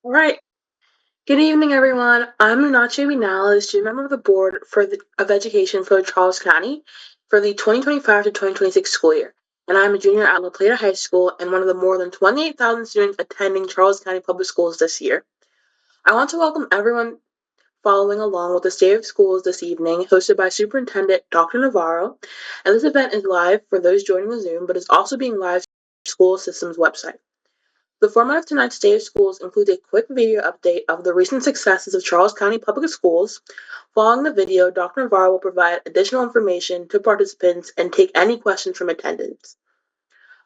All right. Good evening, everyone. I'm Munachi Winala, student member of the Board of Education for Charles County for the 2025 to 2026 school year. And I'm a junior at La Plata High School and one of the more than 28,000 students attending Charles County Public Schools this year. I want to welcome everyone following along with the State of Schools this evening, hosted by Superintendent Dr. Navarro. And this event is live for those joining the Zoom, but is also being live on the school system's website. The format of tonight's State of Schools includes a quick video update of the recent successes of Charles County Public Schools. Following the video, Dr. Navarro will provide additional information to participants and take any questions from attendants.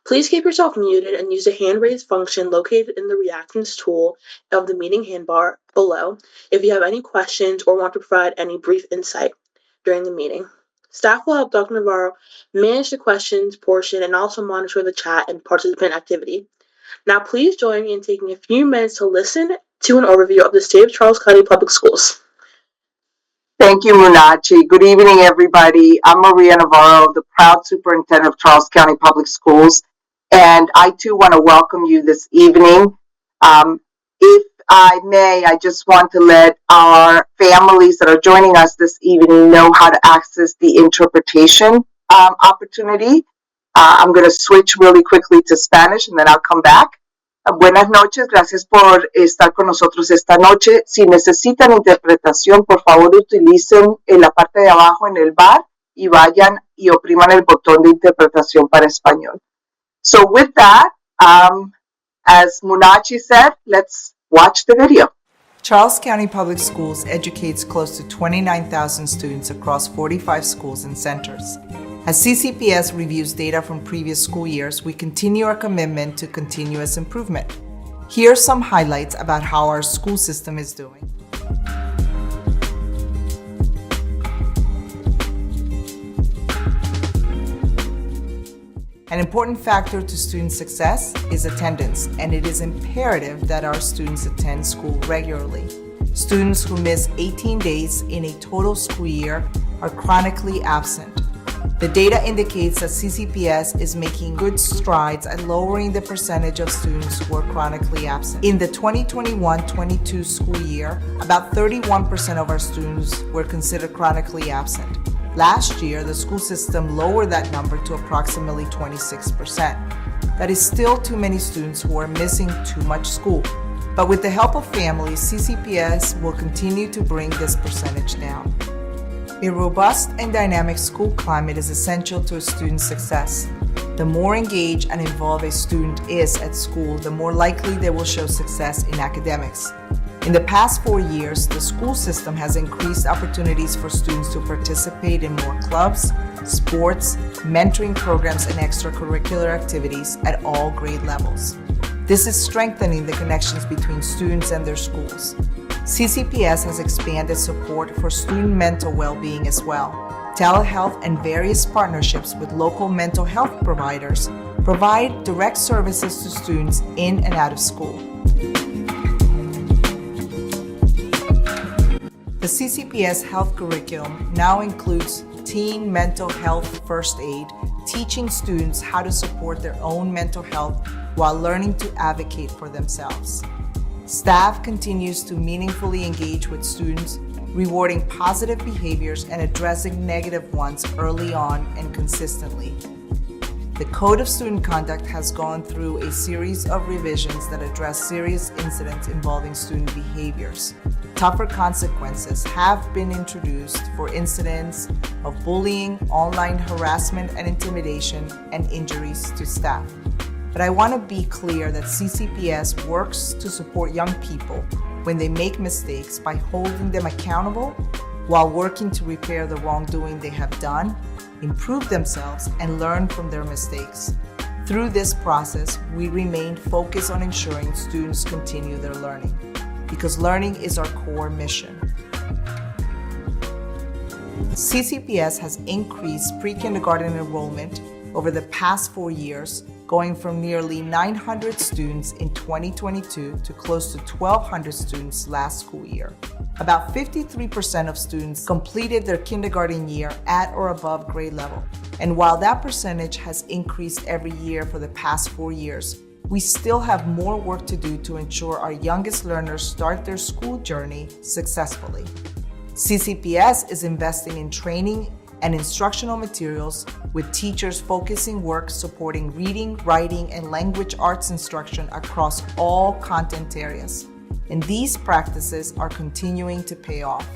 Please keep yourself muted and use the hand raise function located in the reactions tool of the meeting handbar below if you have any questions or want to provide any brief insight during the meeting. Staff will help Dr. Navarro manage the questions portion and also monitor the chat and participant activity. Now, please join me in taking a few minutes to listen to an overview of the state of Charles County Public Schools. Thank you, Munachi. Good evening, everybody. I'm Maria Navarro, the proud superintendent of Charles County Public Schools, and I too want to welcome you this evening. If I may, I just want to let our families that are joining us this evening know how to access the interpretation opportunity. I'm going to switch really quickly to Spanish and then I'll come back. Buenas noches, gracias por estar con nosotros esta noche. Si necesitan interpretación, por favor utilicen en la parte de abajo en el bar y vayan y opriman el botón de interpretación para español. So with that, as Munachi said, let's watch the video. Charles County Public Schools educates close to 29,000 students across 45 schools and centers. As CCPS reviews data from previous school years, we continue our commitment to continuous improvement. Here are some highlights about how our school system is doing. An important factor to student success is attendance, and it is imperative that our students attend school regularly. Students who miss 18 days in a total school year are chronically absent. The data indicates that CCPS is making good strides at lowering the percentage of students who are chronically absent. In the 2021-22 school year, about 31% of our students were considered chronically absent. Last year, the school system lowered that number to approximately 26%. That is still too many students who are missing too much school. But with the help of families, CCPS will continue to bring this percentage down. A robust and dynamic school climate is essential to a student's success. The more engaged and involved a student is at school, the more likely they will show success in academics. In the past 4 years, the school system has increased opportunities for students to participate in more clubs, sports, mentoring programs, and extracurricular activities at all grade levels. This is strengthening the connections between students and their schools. CCPS has expanded support for student mental well-being as well. Telehealth and various partnerships with local mental health providers provide direct services to students in and out of school. The CCPS health curriculum now includes teen mental health first aid, teaching students how to support their own mental health while learning to advocate for themselves. Staff continues to meaningfully engage with students, rewarding positive behaviors and addressing negative ones early on and consistently. The Code of Student Conduct has gone through a series of revisions that address serious incidents involving student behaviors. Tougher consequences have been introduced for incidents of bullying, online harassment and intimidation, and injuries to staff. But I want to be clear that CCPS works to support young people when they make mistakes by holding them accountable while working to repair the wrongdoing they have done, improve themselves, and learn from their mistakes. Through this process, we remain focused on ensuring students continue their learning, because learning is our core mission. CCPS has increased pre-kindergarten enrollment over the past 4 years, going from nearly 900 students in 2022 to close to 1,200 students last school year. About 53% of students completed their kindergarten year at or above grade level. And while that percentage has increased every year for the past 4 years, we still have more work to do to ensure our youngest learners start their school journey successfully. CCPS is investing in training and instructional materials, with teachers focusing work supporting reading, writing, and language arts instruction across all content areas. And these practices are continuing to pay off.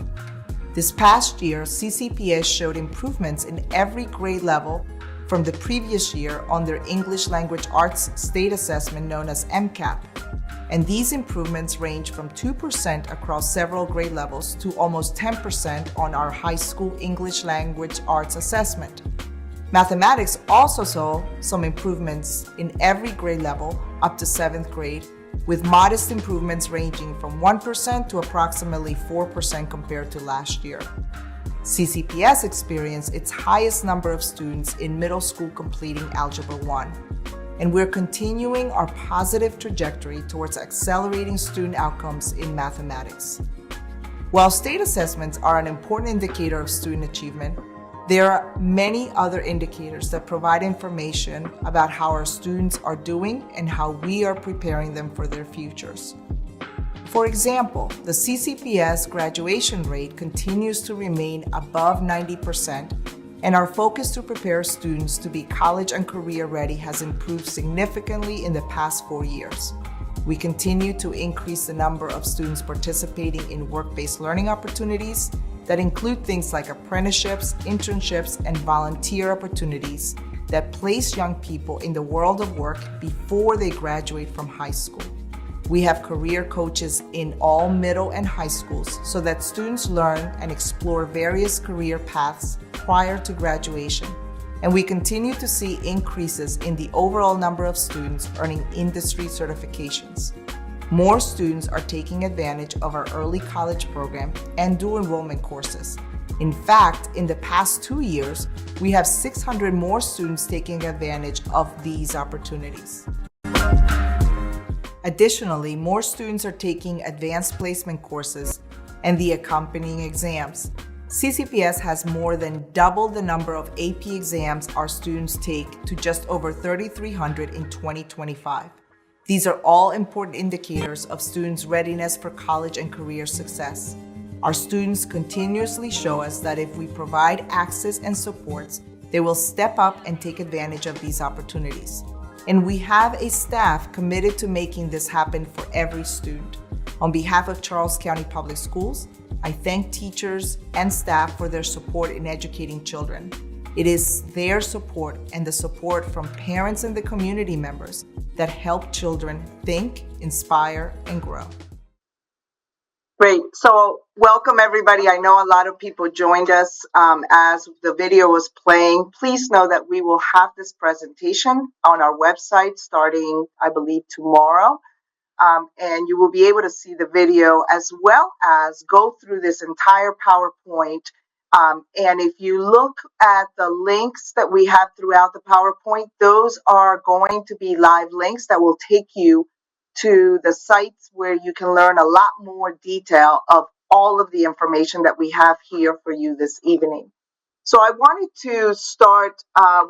This past year, CCPS showed improvements in every grade level from the previous year on their English Language Arts State Assessment known as MCAP. And these improvements range from 2% across several grade levels to almost 10% on our high school English Language Arts Assessment. Mathematics also saw some improvements in every grade level up to 7th grade, with modest improvements ranging from 1% to approximately 4% compared to last year. CCPS experienced its highest number of students in middle school completing Algebra 1, and we're continuing our positive trajectory towards accelerating student outcomes in mathematics. While state assessments are an important indicator of student achievement, there are many other indicators that provide information about how our students are doing and how we are preparing them for their futures. For example, the CCPS graduation rate continues to remain above 90%, and our focus to prepare students to be college and career ready has improved significantly in the past 4 years. We continue to increase the number of students participating in work-based learning opportunities that include things like apprenticeships, internships, and volunteer opportunities that place young people in the world of work before they graduate from high school. We have career coaches in all middle and high schools so that students learn and explore various career paths prior to graduation. And we continue to see increases in the overall number of students earning industry certifications. More students are taking advantage of our early college program and dual enrollment courses. In fact, in the past 2 years, we have 600 more students taking advantage of these opportunities. Additionally, more students are taking advanced placement courses and the accompanying exams. CCPS has more than doubled the number of AP exams our students take to just over 3,300 in 2025. These are all important indicators of students' readiness for college and career success. Our students continuously show us that if we provide access and supports, they will step up and take advantage of these opportunities. And we have a staff committed to making this happen for every student. On behalf of Charles County Public Schools, I thank teachers and staff for their support in educating children. It is their support and the support from parents and the community members that help children think, inspire, and grow. Great. So welcome everybody. I know a lot of people joined us as the video was playing. Please know that we will have this presentation on our website starting, I believe, tomorrow. And you will be able to see the video as well as go through this entire PowerPoint. And if you look at the links that we have throughout the PowerPoint, those are going to be live links that will take you to the sites where you can learn a lot more detail of all of the information that we have here for you this evening. So I wanted to start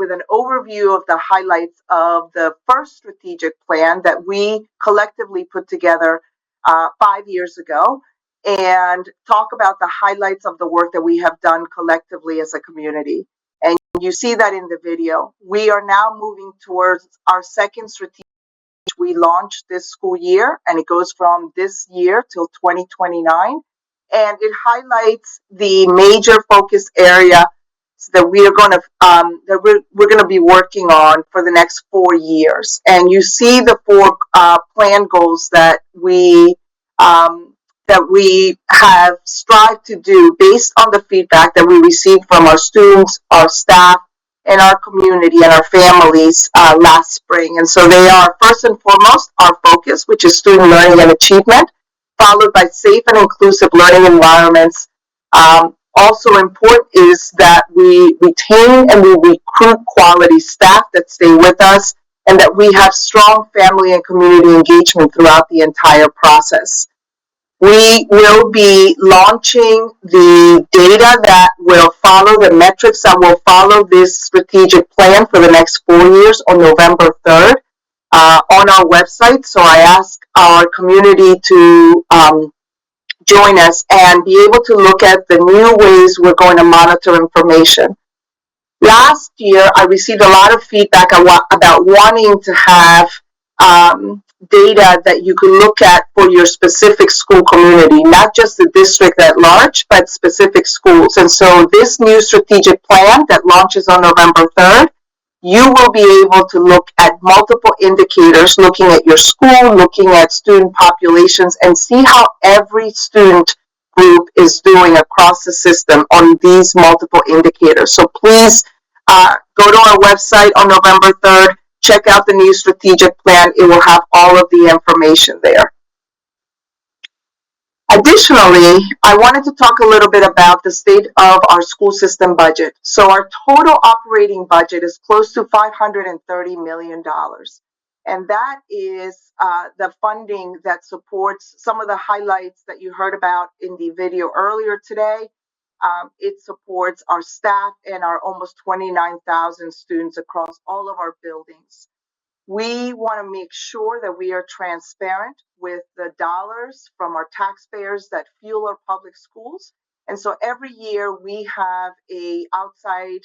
with an overview of the highlights of the first strategic plan that we collectively put together 5 years ago, and talk about the highlights of the work that we have done collectively as a community. And you see that in the video. We are now moving towards our second strategic we launched this school year, and it goes from this year till 2029, and it highlights the major focus area that we are going to we're going to be working on for the next 4 years. And you see the 4 plan goals that we have strived to do based on the feedback that we received from our students, our staff, and our community and our families last spring. And so they are, first and foremost, our focus, which is student learning and achievement, followed by safe and inclusive learning environments. Also important is that we retain and we recruit quality staff that stay with us, and that we have strong family and community engagement throughout the entire process. We will be launching the data that will follow, the metrics that will follow this strategic plan for the next 4 years on November 3rd. on our website. So I ask our community to join us and be able to look at the new ways we're going to monitor information. Last year, I received a lot of feedback about wanting to have data that you can look at for your specific school community, not just the district at large, but specific schools. And so this new strategic plan that launches on November 3rd, you will be able to look at multiple indicators, looking at your school, looking at student populations, and see how every student group is doing across the system on these multiple indicators. So please go to our website on November 3rd, check out the new strategic plan. It will have all of the information there. Additionally, I wanted to talk a little bit about the state of our school system budget. So our total operating budget is close to $530 million. And that is the funding that supports some of the highlights that you heard about in the video earlier today. It supports our staff and our almost 29,000 students across all of our buildings. We want to make sure that we are transparent with the dollars from our taxpayers that fuel our public schools. And so every year we have a outside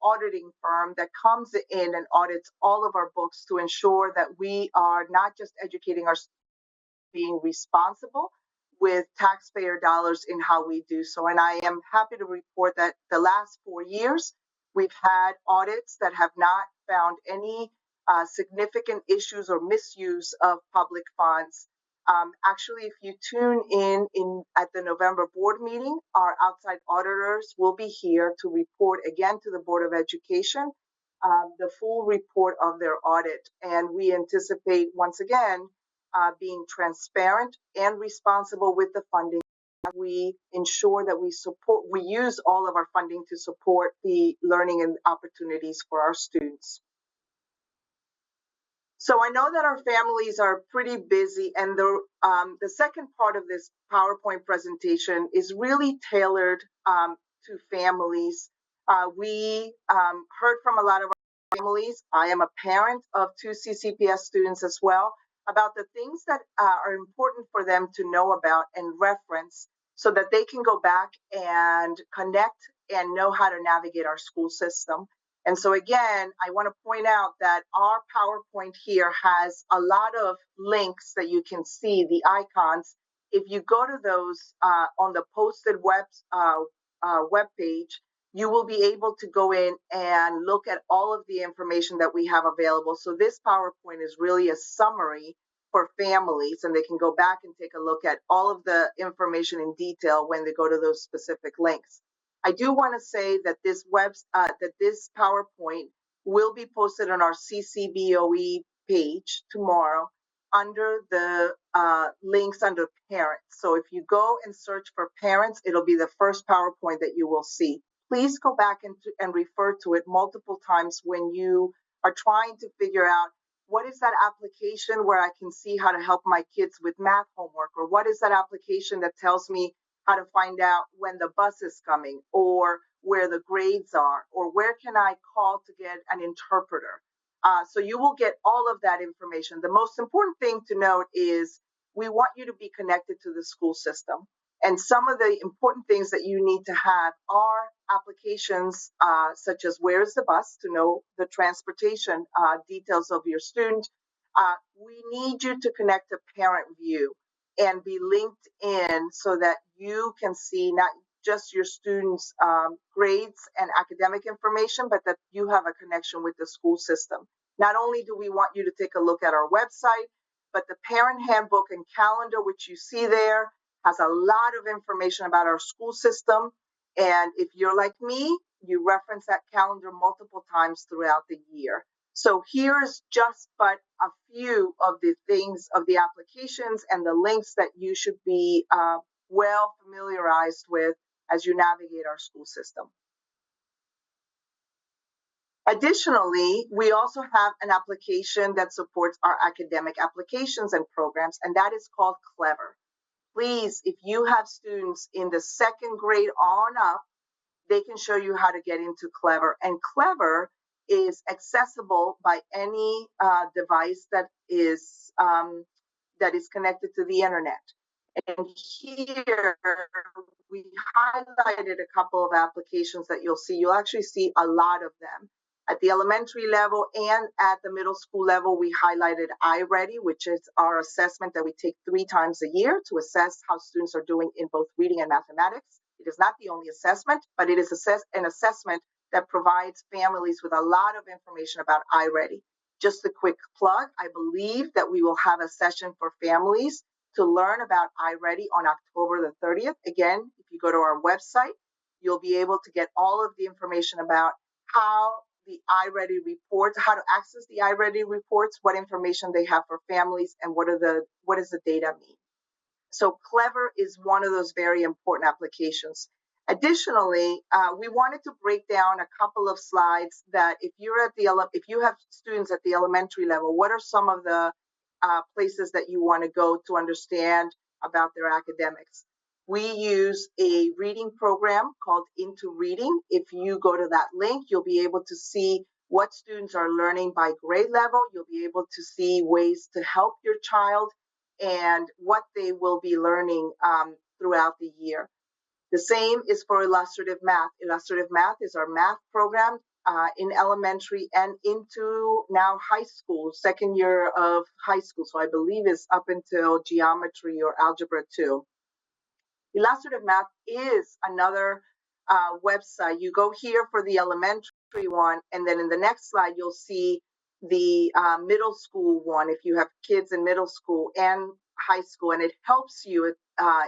auditing firm that comes in and audits all of our books to ensure that we are not just educating our being responsible with taxpayer dollars in how we do so. And I am happy to report that the last 4 years, we've had audits that have not found any significant issues or misuse of public funds. Actually, if you tune in at the November board meeting, our outside auditors will be here to report again to the Board of Education the full report of their audit. And we anticipate, once again, being transparent and responsible with the funding. We ensure that we use all of our funding to support the learning and opportunities for our students. So I know that our families are pretty busy, and the second part of this PowerPoint presentation is really tailored to families. We heard from a lot of our families. I am a parent of 2 CCPS students as well, about the things that are important for them to know about and reference so that they can go back and connect and know how to navigate our school system. And so again, I want to point out that our PowerPoint here has a lot of links that you can see, the icons. If you go to those on the posted web page, you will be able to go in and look at all of the information that we have available. So this PowerPoint is really a summary for families, and they can go back and take a look at all of the information in detail when they go to those specific links. I do want to say that this PowerPoint will be posted on our CCBOE page tomorrow under the links under parents. So if you go and search for parents, it'll be the first PowerPoint that you will see. Please go back and refer to it multiple times when you are trying to figure out what is that application where I can see how to help my kids with math homework, or what is that application that tells me how to find out when the bus is coming, or where the grades are, or where can I call to get an interpreter. So you will get all of that information. The most important thing to note is we want you to be connected to the school system. And some of the important things that you need to have are applications such as where's the bus, to know the transportation details of your student. We need you to connect to Parent View and be linked in so that you can see not just your students' grades and academic information, but that you have a connection with the school system. Not only do we want you to take a look at our website, but the parent handbook and calendar, which you see there, has a lot of information about our school system. And if you're like me, you reference that calendar multiple times throughout the year. So here's just but a few of the things, of the applications and the links that you should be well familiarized with as you navigate our school system. Additionally, we also have an application that supports our academic applications and programs, and that is called Clever. Please, if you have students in the second grade on up, they can show you how to get into Clever. And Clever is accessible by any device that is connected to the internet. And here we highlighted a couple of applications that you'll see. You'll actually see a lot of them. At the elementary level and at the middle school level, we highlighted iReady, which is our assessment that we take 3 times a year to assess how students are doing in both reading and mathematics. It is not the only assessment, but it is an assessment that provides families with a lot of information about iReady. Just a quick plug, I believe that we will have a session for families to learn about iReady on October the 30th. Again, if you go to our website, you'll be able to get all of the information about how the iReady reports, how to access the iReady reports, what information they have for families, and what does the data mean. So Clever is one of those very important applications. Additionally, we wanted to break down a couple of slides that if you have students at the elementary level, what are some of the places that you want to go to understand about their academics? We use a reading program called Into Reading. If you go to that link, you'll be able to see what students are learning by grade level. You'll be able to see ways to help your child and what they will be learning throughout the year. The same is for illustrative math. Illustrative math is our math program in elementary and into now high school, second year of high school. So I believe it's up until geometry or algebra 2. Illustrative math is another website. You go here for the elementary one, and then in the next slide, you'll see the middle school one if you have kids in middle school and high school, and it helps you.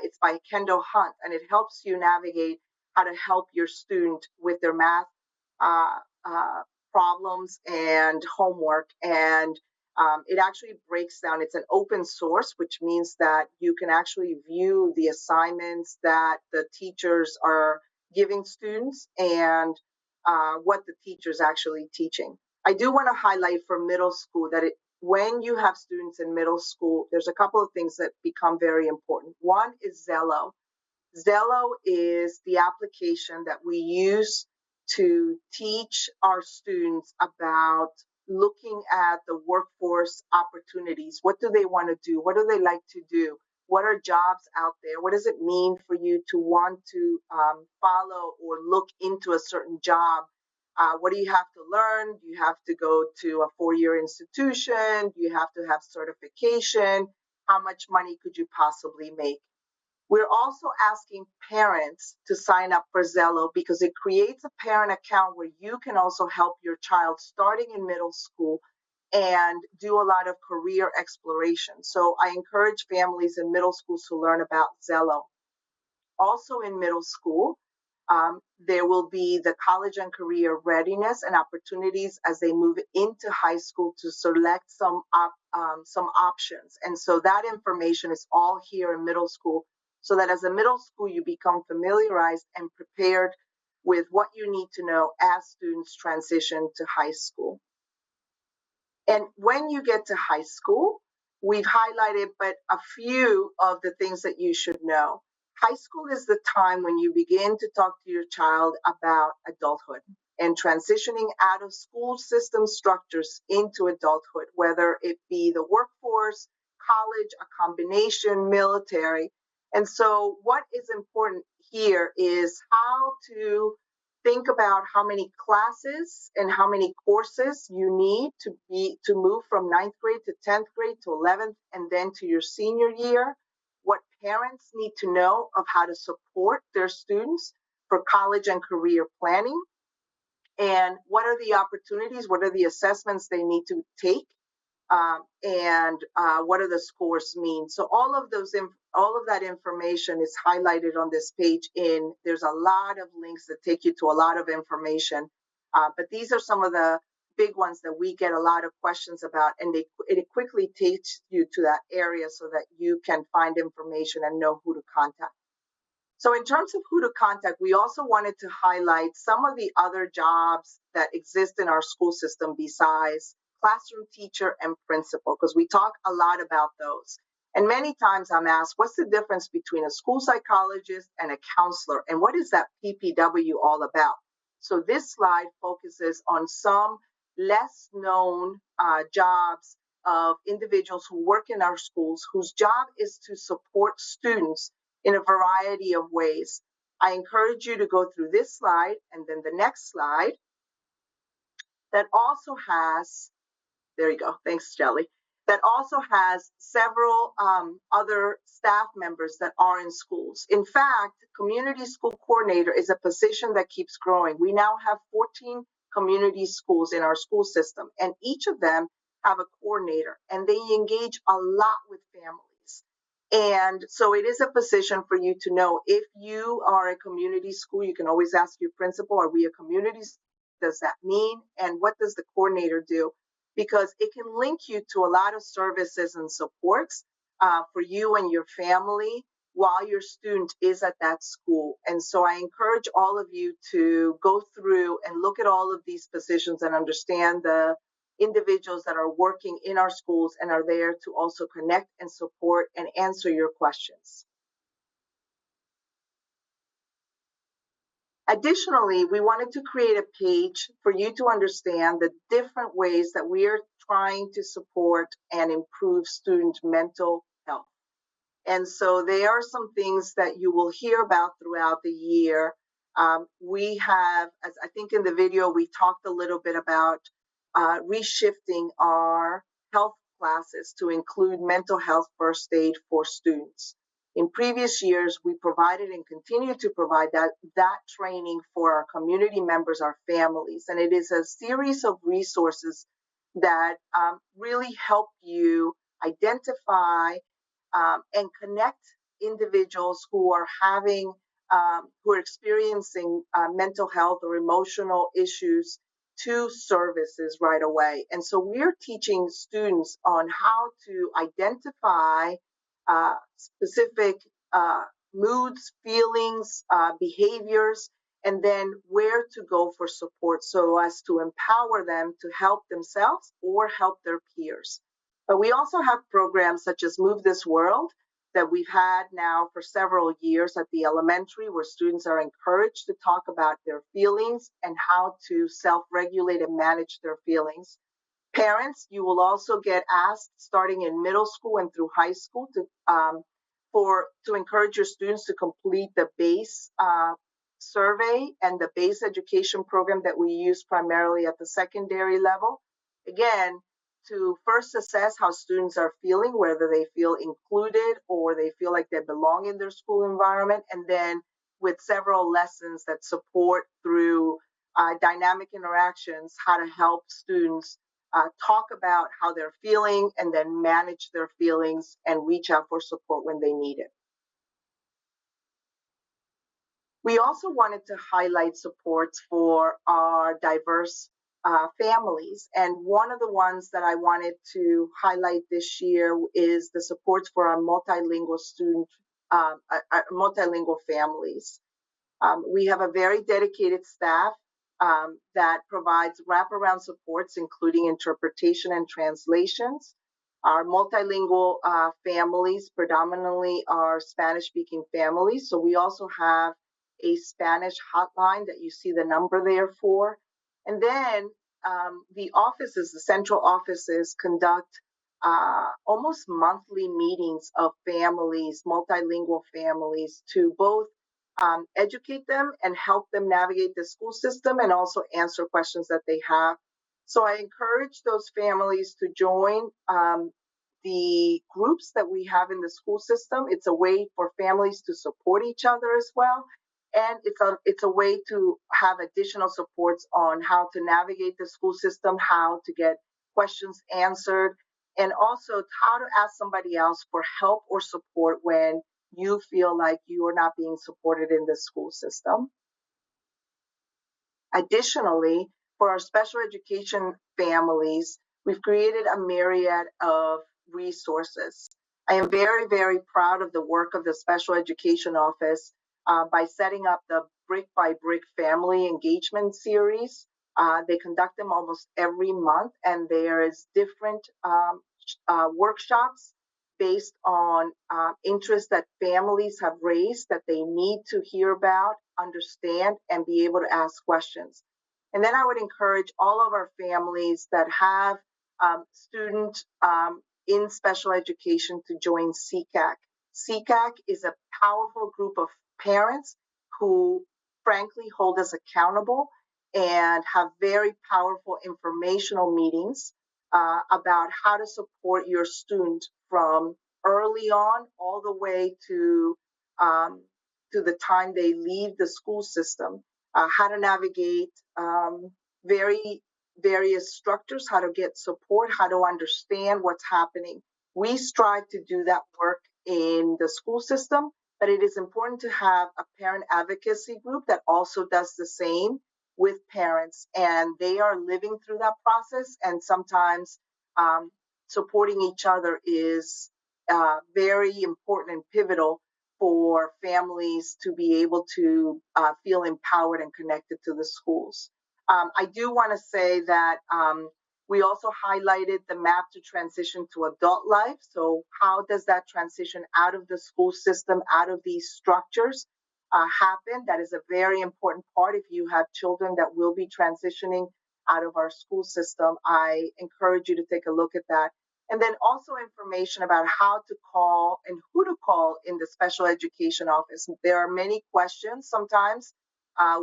It's by Kendall Hunt, and it helps you navigate how to help your student with their math problems and homework. And it actually breaks down. It's an open source, which means that you can actually view the assignments that the teachers are giving students and what the teacher's actually teaching. I do want to highlight for middle school that when you have students in middle school, there's a couple of things that become very important. One is Zello. Zello is the application that we use to teach our students about looking at the workforce opportunities. What do they want to do? What do they like to do? What are jobs out there? What does it mean for you to want to follow or look into a certain job? What do you have to learn? Do you have to go to a 4-year institution? Do you have to have certification? How much money could you possibly make? We're also asking parents to sign up for Zello because it creates a parent account where you can also help your child starting in middle school and do a lot of career exploration. So I encourage families in middle schools to learn about Zello. Also in middle school, there will be the college and career readiness and opportunities as they move into high school to select some options. And so that information is all here in middle school, so that as a middle school, you become familiarized and prepared with what you need to know as students transition to high school. And when you get to high school, we've highlighted but a few of the things that you should know. High school is the time when you begin to talk to your child about adulthood and transitioning out of school system structures into adulthood, whether it be the workforce, college, a combination, military. And so what is important here is how to think about how many classes and how many courses you need to move from 9th grade to 10th grade to 11th and then to your senior year. What parents need to know of how to support their students for college and career planning, and what are the opportunities, what are the assessments they need to take, and what do the scores mean. So all of that information is highlighted on this page. There's a lot of links that take you to a lot of information, but these are some of the big ones that we get a lot of questions about, and it quickly takes you to that area so that you can find information and know who to contact. So in terms of who to contact, we also wanted to highlight some of the other jobs that exist in our school system besides classroom teacher and principal, because we talk a lot about those. And many times I'm asked, what's the difference between a school psychologist and a counselor? And what is that PPW all about? So this slide focuses on some less known jobs of individuals who work in our schools whose job is to support students in a variety of ways. I encourage you to go through this slide and then the next slide that also has, there you go, thanks, Jelly, that also has several other staff members that are in schools. In fact, community school coordinator is a position that keeps growing. We now have 14 community schools in our school system, and each of them have a coordinator, and they engage a lot with families. And so it is a position for you to know. If you are a community school, you can always ask your principal, are we a community? Does that mean? And what does the coordinator do? Because it can link you to a lot of services and supports for you and your family while your student is at that school. And so I encourage all of you to go through and look at all of these positions and understand the individuals that are working in our schools and are there to also connect and support and answer your questions. Additionally, we wanted to create a page for you to understand the different ways that we are trying to support and improve student mental health. And so there are some things that you will hear about throughout the year. We have, as I think in the video, we talked a little bit about reshifting our health classes to include mental health first aid for students. In previous years, we provided and continue to provide that training for our community members, our families, and it is a series of resources that really help you identify and connect individuals who are having, who are experiencing mental health or emotional issues to services right away. And so we're teaching students on how to identify specific moods, feelings, behaviors, and then where to go for support so as to empower them to help themselves or help their peers. But we also have programs such as Move This World that we've had now for several years at the elementary, where students are encouraged to talk about their feelings and how to self-regulate and manage their feelings. Parents, you will also get asked starting in middle school and through high school to encourage your students to complete the BASE survey and the BASE education program that we use primarily at the secondary level. Again, to first assess how students are feeling, whether they feel included or they feel like they belong in their school environment, and then with several lessons that support through dynamic interactions how to help students talk about how they're feeling and then manage their feelings and reach out for support when they need it. We also wanted to highlight supports for our diverse families. And one of the ones that I wanted to highlight this year is the supports for our multilingual multilingual families. We have a very dedicated staff that provides wraparound supports, including interpretation and translations. Our multilingual families predominantly are Spanish-speaking families, so we also have a Spanish hotline that you see the number there for. And then the offices, the central offices, conduct almost monthly meetings of families, multilingual families, to both educate them and help them navigate the school system and also answer questions that they have. So I encourage those families to join the groups that we have in the school system. It's a way for families to support each other as well. And it's a way to have additional supports on how to navigate the school system, how to get questions answered, and also how to ask somebody else for help or support when you feel like you are not being supported in the school system. Additionally, for our special education families, we've created a myriad of resources. I am very, very proud of the work of the Special Education Office by setting up the Brick by Brick Family Engagement Series. They conduct them almost every month, and there is different workshops based on interests that families have raised that they need to hear about, understand, and be able to ask questions. And then I would encourage all of our families that have students in special education to join CCAC. CCAC is a powerful group of parents who frankly hold us accountable and have very powerful informational meetings about how to support your student from early on all the way to the time they leave the school system, how to navigate very various structures, how to get support, how to understand what's happening. We strive to do that work in the school system, but it is important to have a parent advocacy group that also does the same with parents, and they are living through that process, and sometimes supporting each other is very important and pivotal for families to be able to feel empowered and connected to the schools. I do want to say that we also highlighted the map to transition to adult life. So how does that transition out of the school system, out of these structures happen? That is a very important part. If you have children that will be transitioning out of our school system, I encourage you to take a look at that. And then also information about how to call and who to call in the special education office. There are many questions sometimes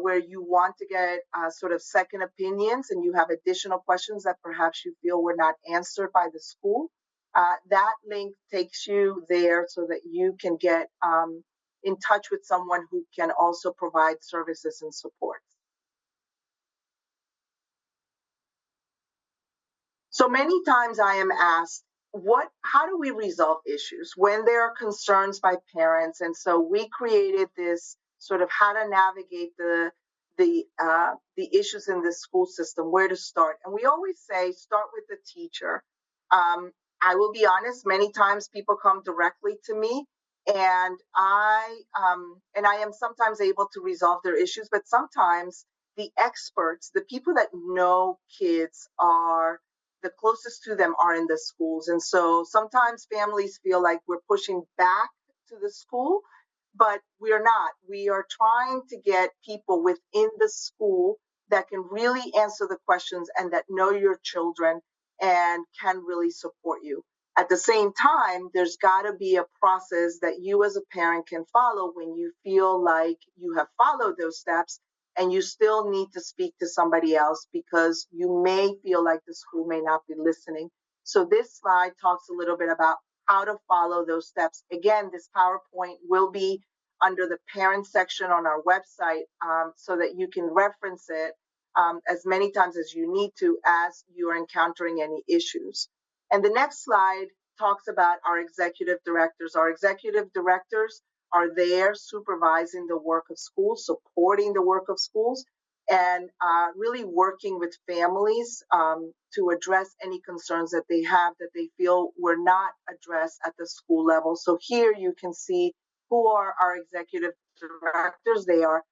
where you want to get sort of second opinions and you have additional questions that perhaps you feel were not answered by the school. That link takes you there so that you can get in touch with someone who can also provide services and support. So many times I am asked, how do we resolve issues when there are concerns by parents? And so we created this sort of how to navigate the issues in the school system, where to start. And we always say, start with the teacher. I will be honest, many times people come directly to me, and I am sometimes able to resolve their issues, but sometimes the experts, the people that know kids, are the closest to them are in the schools. And so sometimes families feel like we're pushing back to the school, but we're not. We are trying to get people within the school that can really answer the questions and that know your children and can really support you. At the same time, there's got to be a process that you as a parent can follow when you feel like you have followed those steps and you still need to speak to somebody else because you may feel like the school may not be listening. So this slide talks a little bit about how to follow those steps. Again, this PowerPoint will be under the parent section on our website so that you can reference it as many times as you need to as you're encountering any issues. And the next slide talks about our executive directors. Our executive directors are there supervising the work of schools, supporting the work of schools, and really working with families to address any concerns that they have that they feel were not addressed at the school level. So here you can see who are our executive directors. They are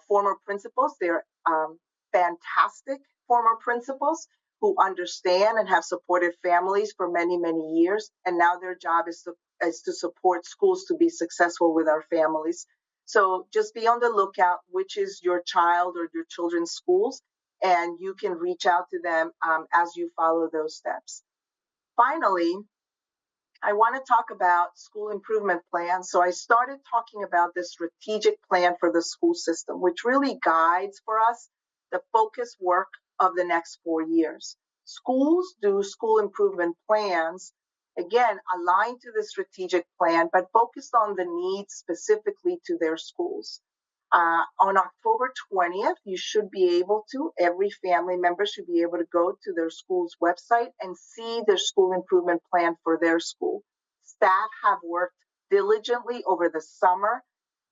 former principals. They're fantastic former principals who understand and have supported families for many, many years. And now their job is to support schools to be successful with our families. So just be on the lookout, which is your child or your children's schools, and you can reach out to them as you follow those steps. Finally, I want to talk about school improvement plans. So I started talking about this strategic plan for the school system, which really guides for us the focused work of the next 4 years. Schools do school improvement plans, again, aligned to the strategic plan, but focused on the needs specifically to their schools. On October 20th, you should be able to, every family member should be able to go to their school's website and see their school improvement plan for their school. Staff have worked diligently over the summer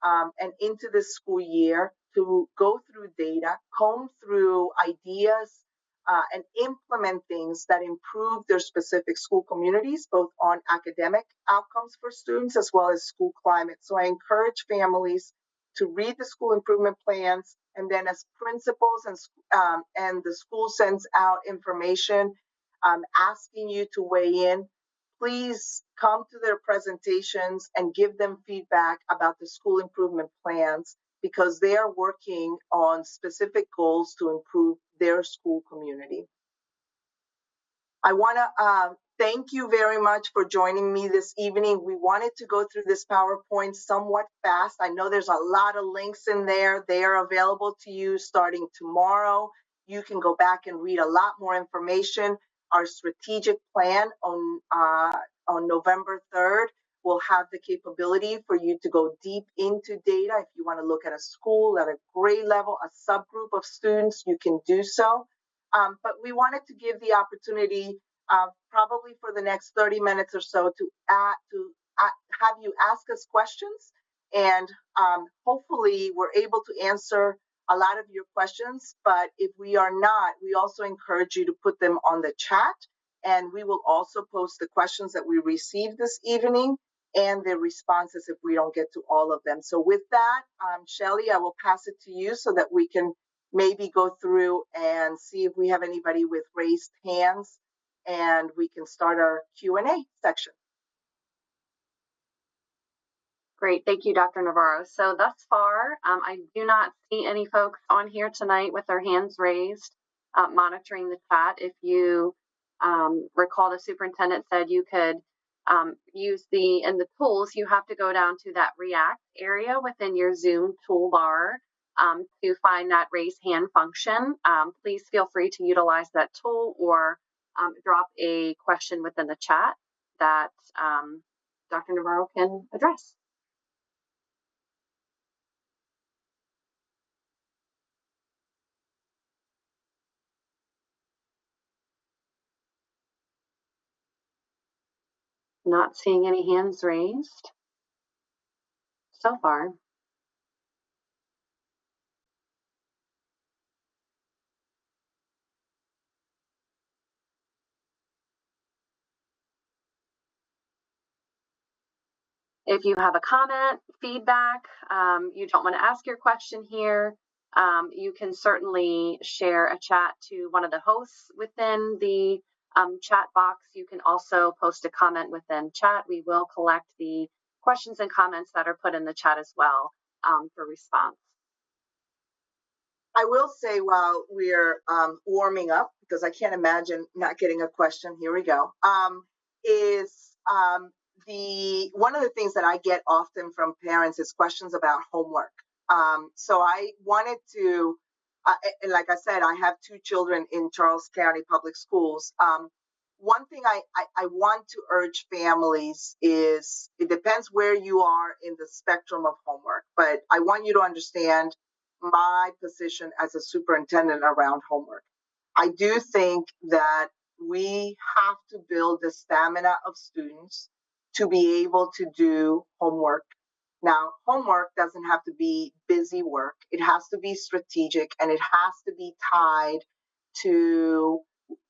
and into the school year to go through data, comb through ideas, and implement things that improve their specific school communities, both on academic outcomes for students as well as school climate. So I encourage families to read the school improvement plans, and then as principals and the school sends out information asking you to weigh in, please come to their presentations and give them feedback about the school improvement plans. because they are working on specific goals to improve their school community. I want to thank you very much for joining me this evening. We wanted to go through this PowerPoint somewhat fast. I know there's a lot of links in there. They are available to you starting tomorrow. You can go back and read a lot more information. Our strategic plan on November 3rd will have the capability for you to go deep into data. If you want to look at a school at a grade level, a subgroup of students, you can do so. But we wanted to give the opportunity, probably for the next 30 minutes or so, to have you ask us questions, and hopefully we're able to answer a lot of your questions. But if we are not, we also encourage you to put them on the chat, and we will also post the questions that we received this evening and the responses if we don't get to all of them. So with that, Shelley, I will pass it to you so that we can maybe go through and see if we have anybody with raised hands, and we can start our Q&A section. Great, thank you, Dr. Navarro. So thus far, I do not see any folks on here tonight with their hands raised, monitoring the chat. If you recall, the superintendent said you could use in the tools, you have to go down to that React area within your Zoom toolbar to find that raise hand function. Please feel free to utilize that tool, or drop a question within the chat that Dr. Navarro can address. Not seeing any hands raised so far. If you have a comment, feedback, you don't want to ask your question here, you can certainly share a chat to one of the hosts within the chat box. You can also post a comment within chat. We will collect the questions and comments that are put in the chat as well for response. I will say, while we're warming up, because I can't imagine not getting a question, here we go, one of the things that I get often from parents is questions about homework. So I wanted to, and like I said, I have 2 children in Charles County Public Schools. One thing I want to urge families is, it depends where you are in the spectrum of homework, but I want you to understand my position as a superintendent around homework. I do think that we have to build the stamina of students to be able to do homework. Now, homework doesn't have to be busy work. It has to be strategic, and it has to be tied to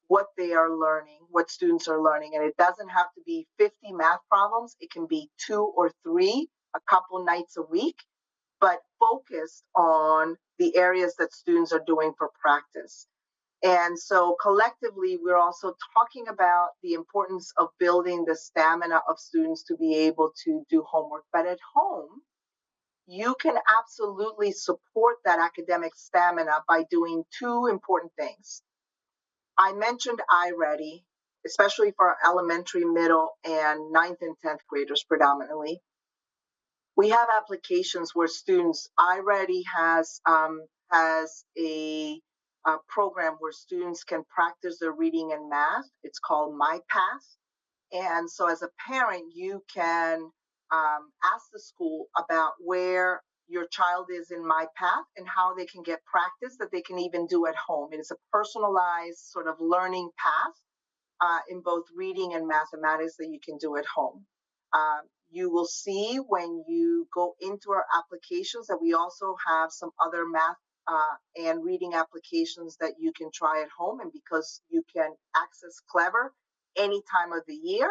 what they are learning, what students are learning. And it doesn't have to be 50 math problems. It can be 2 or 3, a couple nights a week, but focused on the areas that students are doing for practice. And so collectively, we're also talking about the importance of building the stamina of students to be able to do homework. But at home, you can absolutely support that academic stamina by doing 2 important things. I mentioned iReady, especially for our elementary, middle, and 9th and 10th graders predominantly. We have applications where students, iReady has a program where students can practice their reading and math. It's called MyPath. And so as a parent, you can ask the school about where your child is in MyPath and how they can get practice that they can even do at home. It is a personalized sort of learning path in both reading and mathematics that you can do at home. You will see when you go into our applications that we also have some other math and reading applications that you can try at home. And because you can access Clever any time of the year,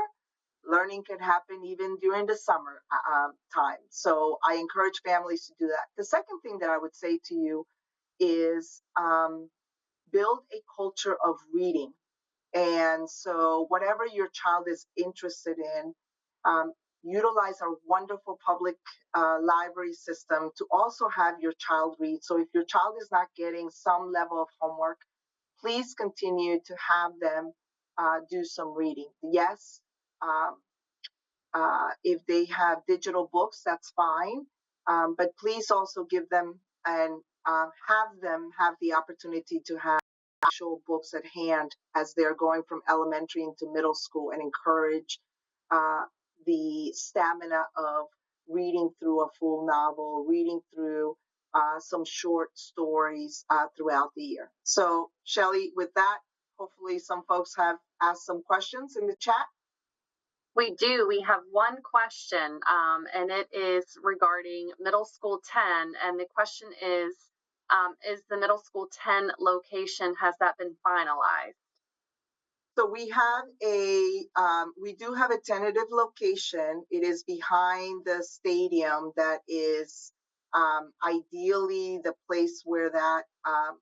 learning can happen even during the summer time. So I encourage families to do that. The second thing that I would say to you is build a culture of reading. And so whatever your child is interested in, utilize our wonderful public library system to also have your child read. So if your child is not getting some level of homework, please continue to have them do some reading. Yes, if they have digital books, that's fine. But please also give them and have them have the opportunity to have actual books at hand as they're going from elementary into middle school, and encourage the stamina of reading through a full novel, reading through some short stories throughout the year. So, Shelley, with that, hopefully some folks have asked some questions in the chat. We do. We have one question, and it is regarding middle school 10. And the question is the middle school 10 location, has that been finalized? So we do have a tentative location. It is behind the stadium. That is ideally the place where that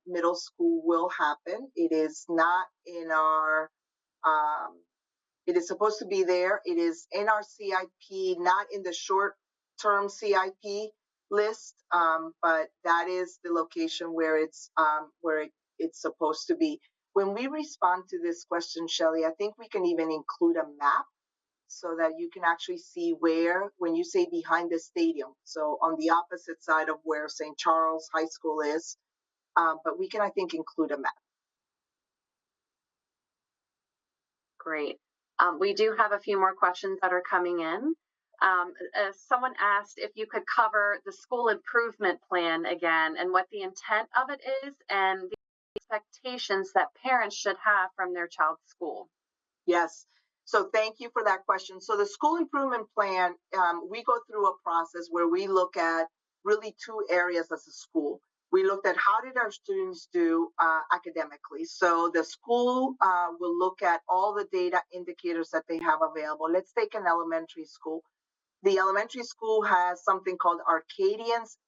middle school will happen. It is not in our it is supposed to be there. It is in our CIP, not in the short-term CIP list, but that is the location where it's supposed to be. When we respond to this question, Shelley, I think we can even include a map so that you can actually see where, when you say behind the stadium, so on the opposite side of where St. Charles High School is, but we can, I think, include a map. Great. We do have a few more questions that are coming in. Someone asked if you could cover the school improvement plan again and what the intent of it is and the expectations that parents should have from their child's school. Yes. So thank you for that question. So the school improvement plan, we go through a process where we look at really two areas as a school. We looked at how did our students do academically. So the school will look at all the data indicators that they have available. Let's take an elementary school. The elementary school has something called Arcadians,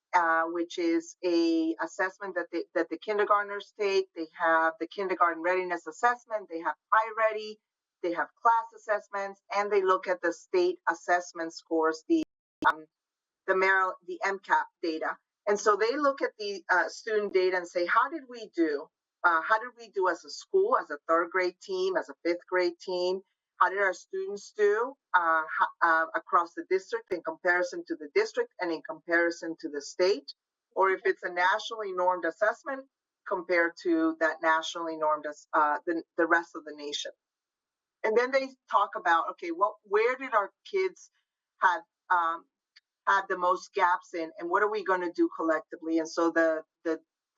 which is a assessment that the kindergartners take. They have the kindergarten readiness assessment. They have iReady. They have class assessments, and they look at the state assessment scores, the MCAP data. And so they look at the student data and say, how did we do? How did we do as a school, as a third grade team, as a fifth grade team? How did our students do across the district in comparison to the district and in comparison to the state? Or if it's a nationally normed assessment compared to that nationally normed the rest of the nation. And then they talk about, okay, where did our kids have the most gaps in, and what are we going to do collectively? And so the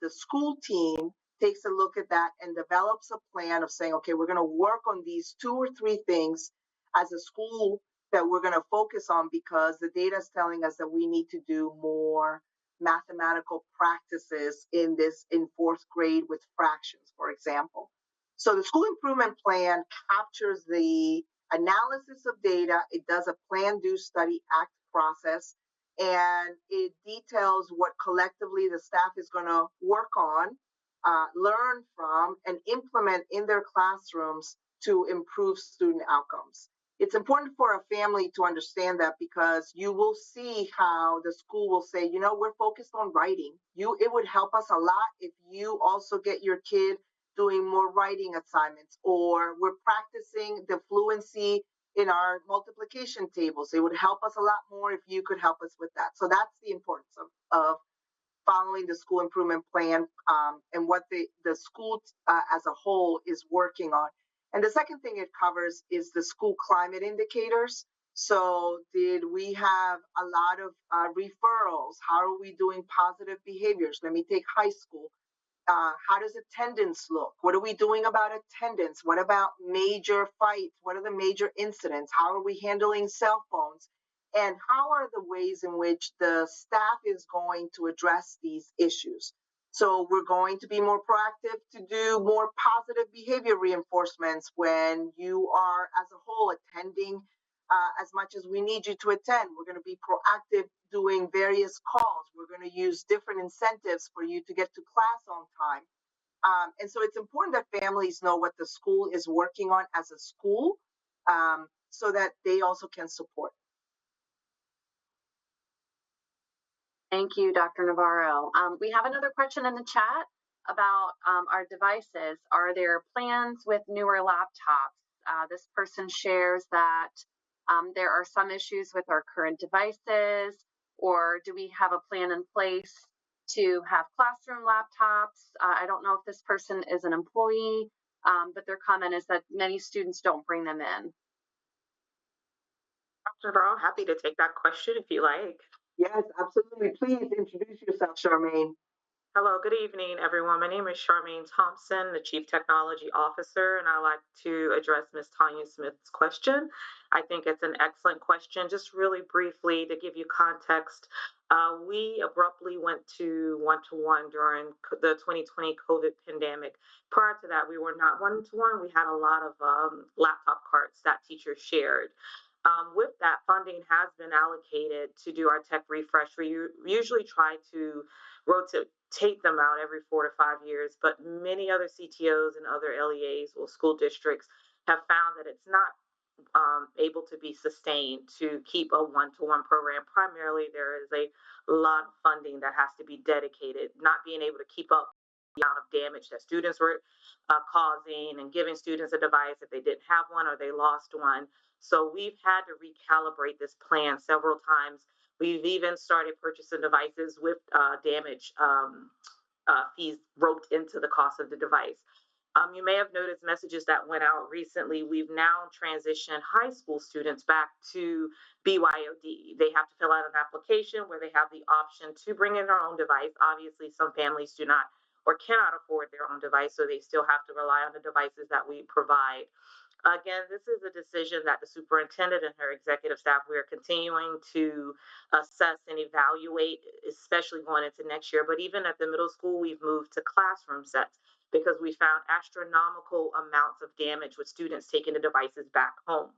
school team takes a look at that and develops a plan of saying, okay, we're going to work on these 2 or 3 things as a school that we're going to focus on, because the data is telling us that we need to do more mathematical practices in 4th grade with fractions, for example. So the school improvement plan captures the analysis of data. It does a plan, do, study, act process, and it details what collectively the staff is going to work on, learn from, and implement in their classrooms to improve student outcomes. It's important for a family to understand that, because you will see how the school will say, you know, we're focused on writing. It would help us a lot if you also get your kid doing more writing assignments, or we're practicing the fluency in our multiplication tables. It would help us a lot more if you could help us with that. So that's the importance of following the school improvement plan and what the school as a whole is working on. And the second thing it covers is the school climate indicators. So did we have a lot of referrals? How are we doing positive behaviors? Let me take high school. How does attendance look? What are we doing about attendance? What about major fights? What are the major incidents? How are we handling cell phones? And how are the ways in which the staff is going to address these issues? So we're going to be more proactive to do more positive behavior reinforcements when you are as a whole attending as much as we need you to attend. We're going to be proactive doing various calls. We're going to use different incentives for you to get to class on time. And so it's important that families know what the school is working on as a school so that they also can support. Thank you, Dr. Navarro. We have another question in the chat about our devices. Are there plans with newer laptops? This person shares that there are some issues with our current devices, or do we have a plan in place to have classroom laptops? I don't know if this person is an employee, but their comment is that many students don't bring them in. Dr. Navarro, happy to take that question if you like. Yes, absolutely. Please introduce yourself, Charmaine. Hello, good evening, everyone. My name is Charmaine Thompson, the Chief Technology Officer, and I'd like to address Ms. Tanya Smith's question. I think it's an excellent question. Just really briefly to give you context, we abruptly went to one-to-one during the 2020 COVID pandemic. Prior to that, we were not one-to-one. We had a lot of laptop carts that teachers shared. With that, funding has been allocated to do our tech refresh. We usually try to rotate them out every 4 to 5 years, but many other CTOs and other LEAs or school districts have found that it's not able to be sustained to keep a one-to-one program. Primarily, there is a lot of funding that has to be dedicated, not being able to keep up the amount of damage that students were causing and giving students a device if they didn't have one or they lost one. So we've had to recalibrate this plan several times. We've even started purchasing devices with damage fees roped into the cost of the device. You may have noticed messages that went out recently. We've now transitioned high school students back to BYOD. They have to fill out an application where they have the option to bring in their own device. Obviously, some families do not or cannot afford their own device, so they still have to rely on the devices that we provide. Again, this is a decision that the superintendent and her executive staff, we are continuing to assess and evaluate, especially going into next year. But even at the middle school, we've moved to classroom sets because we found astronomical amounts of damage with students taking the devices back home.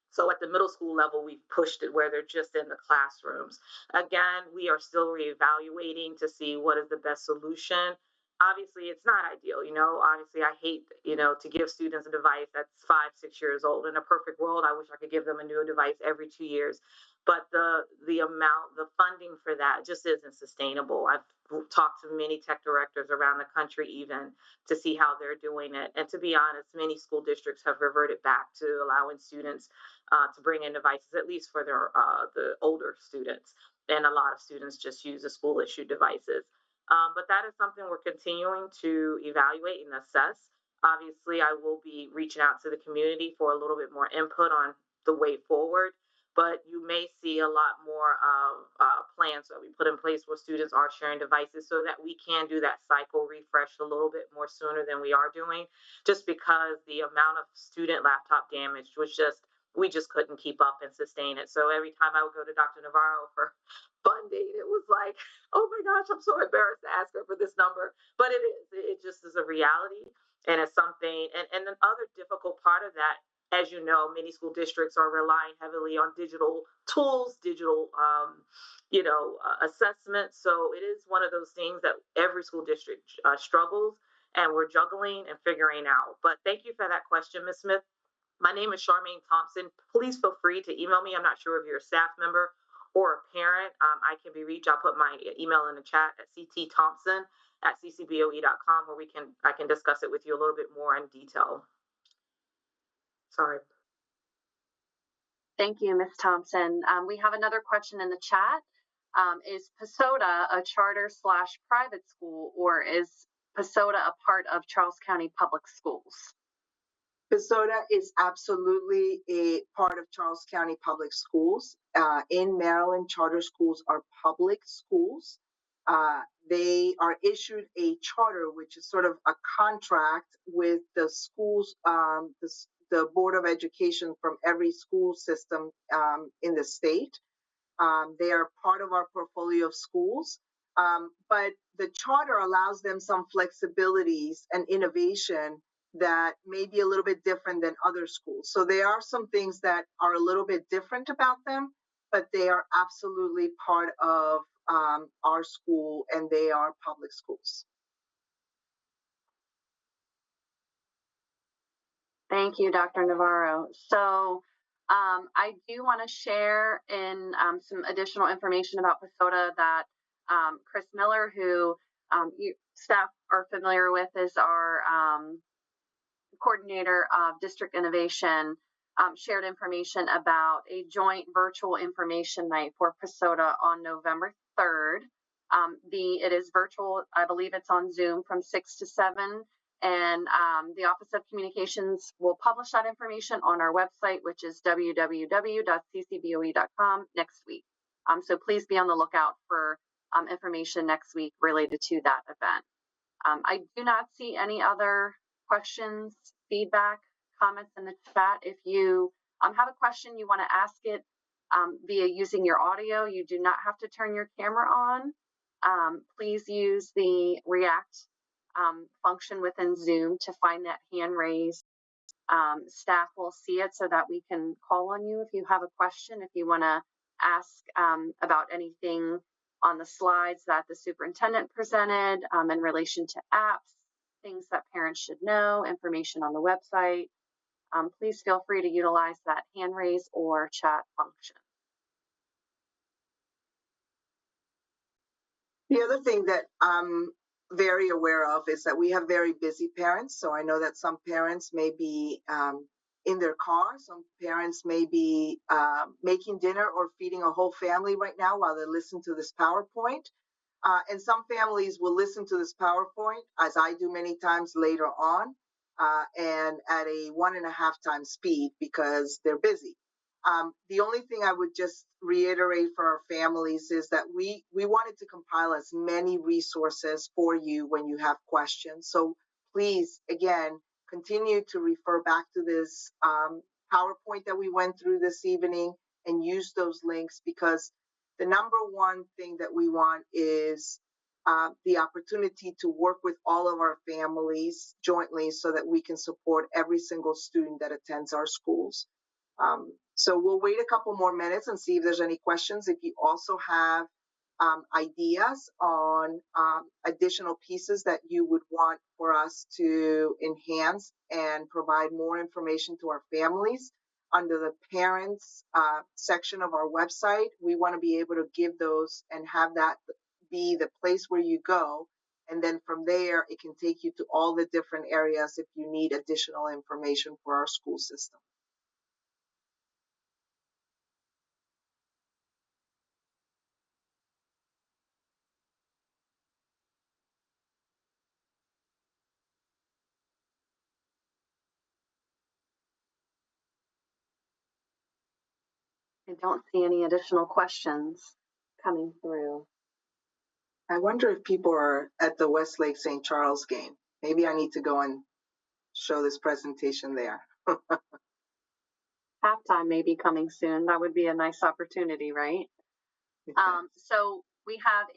So at the middle school level, we've pushed it where they're just in the classrooms. Again, we are still reevaluating to see what is the best solution. Obviously, it's not ideal. Obviously, I hate, to give students a device that's 5, 6 years old. In a perfect world, I wish I could give them a new device every 2 years. But the funding for that just isn't sustainable. I've talked to many tech directors around the country even to see how they're doing it. And to be honest, many school districts have reverted back to allowing students to bring in devices, at least for their the older students. And a lot of students just use the school issued devices. But that is something we're continuing to evaluate and assess. Obviously, I will be reaching out to the community for a little bit more input on the way forward. But you may see a lot more plans that we put in place where students are sharing devices so that we can do that cycle refresh a little bit more sooner than we are doing, just because the amount of student laptop damage was we just couldn't keep up and sustain it. So every time I would go to Dr. Navarro for funding, it was like, oh my gosh, I'm so embarrassed to ask her for this number. But it just is a reality. And it's something, and the other difficult part of that, as you know, many school districts are relying heavily on digital tools, digital, assessments. So it is one of those things that every school district struggles, and we're juggling and figuring out. But thank you for that question, Ms. Smith. My name is Charmaine Thompson. Please feel free to email me. I'm not sure if you're a staff member or a parent. I can be reached. I'll put my email in the chat at ctthompson@ccboe.com, where I can discuss it with you a little bit more in detail. Sorry. Thank you, Ms. Thompson. We have another question in the chat. Is PASOTA a charter/private school, or is PASOTA a part of Charles County Public Schools? PASOTA is absolutely a part of Charles County Public Schools. In Maryland, charter schools are public schools. They are issued a charter, which is sort of a contract with the schools, the Board of Education from every school system in the state. They are part of our portfolio of schools, but the charter allows them some flexibilities and innovation that may be a little bit different than other schools. So there are some things that are a little bit different about them, but they are absolutely part of our school, and they are public schools. Thank you, Dr. Navarro. So I do want to share in some additional information about PASOTA that Chris Miller, who staff are familiar with, is our coordinator of district innovation, shared information about a joint virtual information night for PASOTA on November 3rd. It is virtual. I believe it's on Zoom from 6 to 7. And the Office of Communications will publish that information on our website, which is www.ccboe.com next week. So please be on the lookout for information next week related to that event. I do not see any other questions, feedback, comments in the chat. If you have a question, you want to ask it via using your audio, you do not have to turn your camera on. Please use the react function within Zoom to find that hand raised. Staff will see it so that we can call on you if you have a question, if you want to ask about anything on the slides that the superintendent presented in relation to apps, things that parents should know, information on the website. Please feel free to utilize that hand raise or chat function. The other thing that I'm very aware of is that we have very busy parents. So I know that some parents may be in their car. Some parents may be making dinner or feeding a whole family right now while they listen to this PowerPoint. And some families will listen to this PowerPoint, as I do many times later on, and at a 1.5 times speed because they're busy. The only thing I would just reiterate for our families is that we wanted to compile as many resources for you when you have questions. So please, again, continue to refer back to this PowerPoint that we went through this evening and use those links, because the number one thing that we want is the opportunity to work with all of our families jointly so that we can support every single student that attends our schools. So we'll wait a couple more minutes and see if there's any questions. If you also have ideas on additional pieces that you would want for us to enhance and provide more information to our families, under the parents section of our website, we want to be able to give those and have that be the place where you go. And then from there, it can take you to all the different areas if you need additional information for our school system. I don't see any additional questions coming through. I wonder if people are at the Westlake St. Charles game. Maybe I need to go and show this presentation there. Halftime may be coming soon. That would be a nice opportunity, right? So we have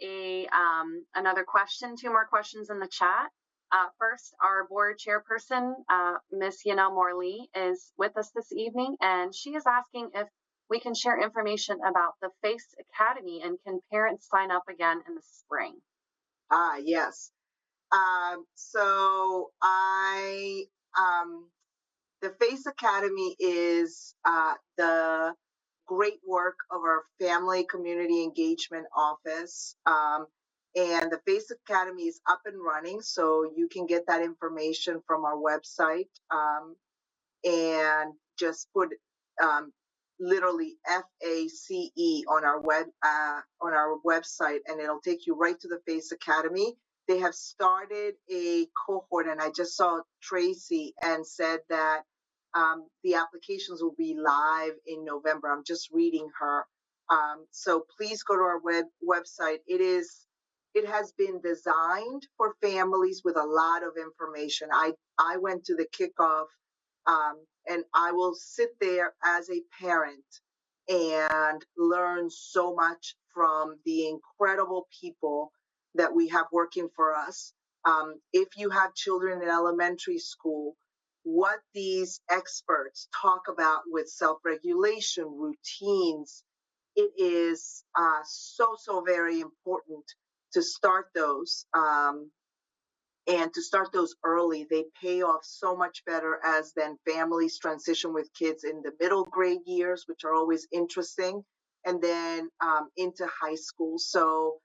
another question, 2 more questions in the chat. First, our board chairperson, Ms. Yanel Morley, is with us this evening, and she is asking if we can share information about the FACE Academy and can parents sign up again in the spring? Yes. The FACE Academy is the great work of our Family Community Engagement Office. And the FACE Academy is up and running, so you can get that information from our website and just put literally FACE on our website, and it'll take you right to the FACE Academy. They have started a cohort, and I just saw Tracy and said that the applications will be live in November. I'm just reading her. So please go to our website. It has been designed for families with a lot of information. I went to the kickoff, and I will sit there as a parent and learn so much from the incredible people that we have working for us. If you have children in elementary school, what these experts talk about with self-regulation, routines, it is so very important to start those. And to start those early, they pay off so much better as then families transition with kids in the middle grade years, which are always interesting, and then into high school. So